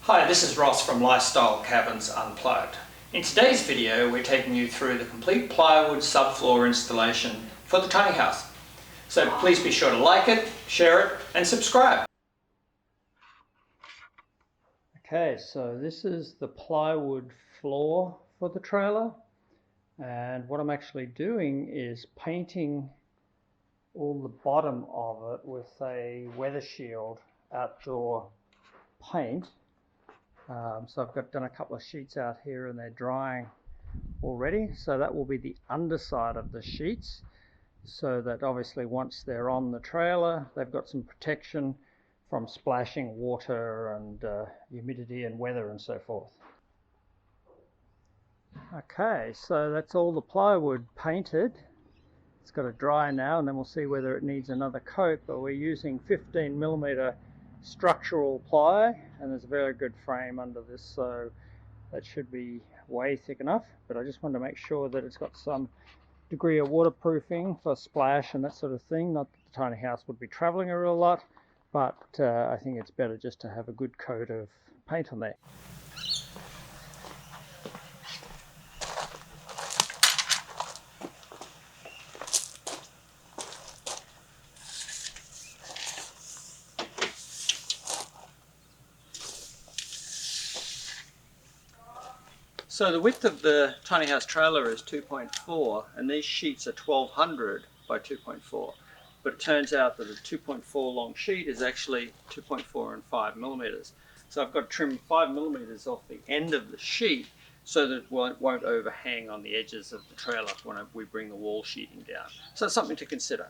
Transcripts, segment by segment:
Hi, this is Ross from Lifestyle Cabins Unplugged. In today's video we're taking you through the complete plywood subfloor installation for the tiny house. So please be sure to like it, share it and subscribe. Okay, so this is the plywood floor for the trailer, and what I'm actually doing is painting all the bottom of it with a weather shield outdoor paint. So I've done a couple of sheets out here and they're drying already, so that will be the underside of the sheets, so that obviously once they're on the trailer they've got some protection from splashing water and humidity and weather and so forth. Okay, so that's all the plywood painted. It's got to dry now and then we'll see whether it needs another coat, but we're using 15mm structural ply and there's a very good frame under this, so that should be way thick enough. But I just wanted to make sure that it's got some degree of waterproofing for splash and that sort of thing. Not that the tiny house would be traveling a real lot, but I think it's better just to have a good coat of paint on there. So the width of the tiny house trailer is 2.4 and these sheets are 1200 by 2.4. But it turns out that a 2.4 long sheet is actually 2.4 and 5mm. So I've got to trim 5mm off the end of the sheet so that it won't overhang on the edges of the trailer when we bring the wall sheeting down. So it's something to consider.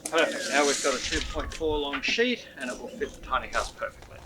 Perfect. Now we've got a 2.4 long sheet and it will fit the tiny house perfectly.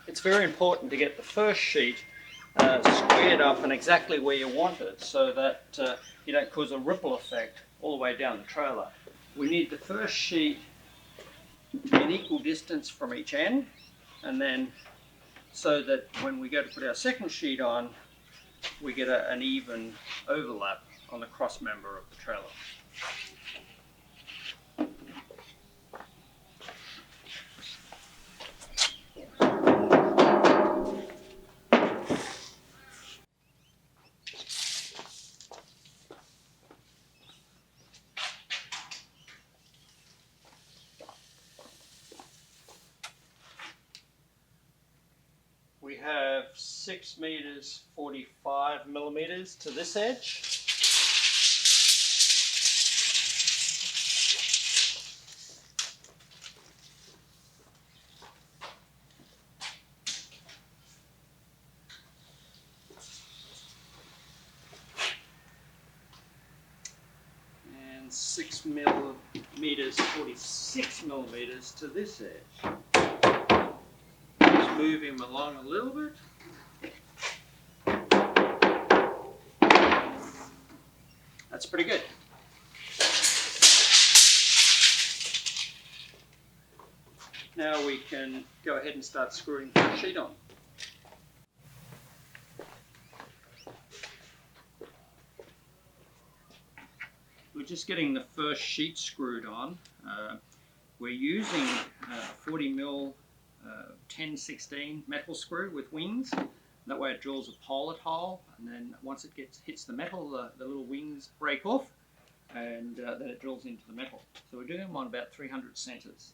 It's very important to get the first sheet squared up and exactly where you want it so that you don't cause a ripple effect all the way down the trailer. We need the first sheet an equal distance from each end, and then so that when we go to put our second sheet on, we get an even overlap on the cross member of the trailer. We have 6 meters 45mm to this edge. And 6 meters 46mm to this edge. Move him along a little bit. That's pretty good. now we can go ahead and start screwing the sheet on. We're just getting the first sheet screwed on. We're using a 40mm 1016 metal screw with wings. That way it drills a pilot hole, and then once it hits the metal, the little wings break off, and then it drills into the metal. So we're doing them on about 300 centers.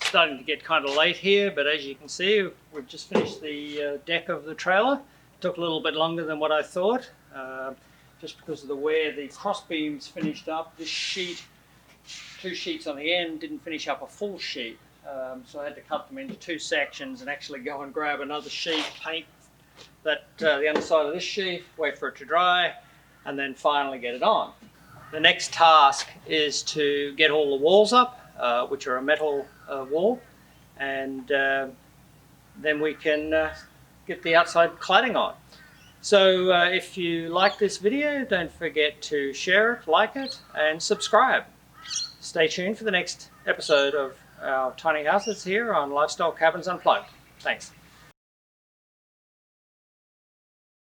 Starting to get kind of late here, but as you can see, we've just finished the deck of the trailer. Took a little bit longer than what I thought, just because of the way the cross beams finished up. This sheet, 2 sheets on the end, didn't finish up a full sheet, so I had to cut them into 2 sections and actually go and grab another sheet, paint that the underside of this sheet, wait for it to dry, and then finally get it on. The next task is to get all the walls up, which are a metal wall, and then we can get the outside cladding on. So if you like this video, don't forget to share it, like it, and subscribe. Stay tuned for the next episode of our tiny houses here on Lifestyle Cabins Unplugged. Thanks.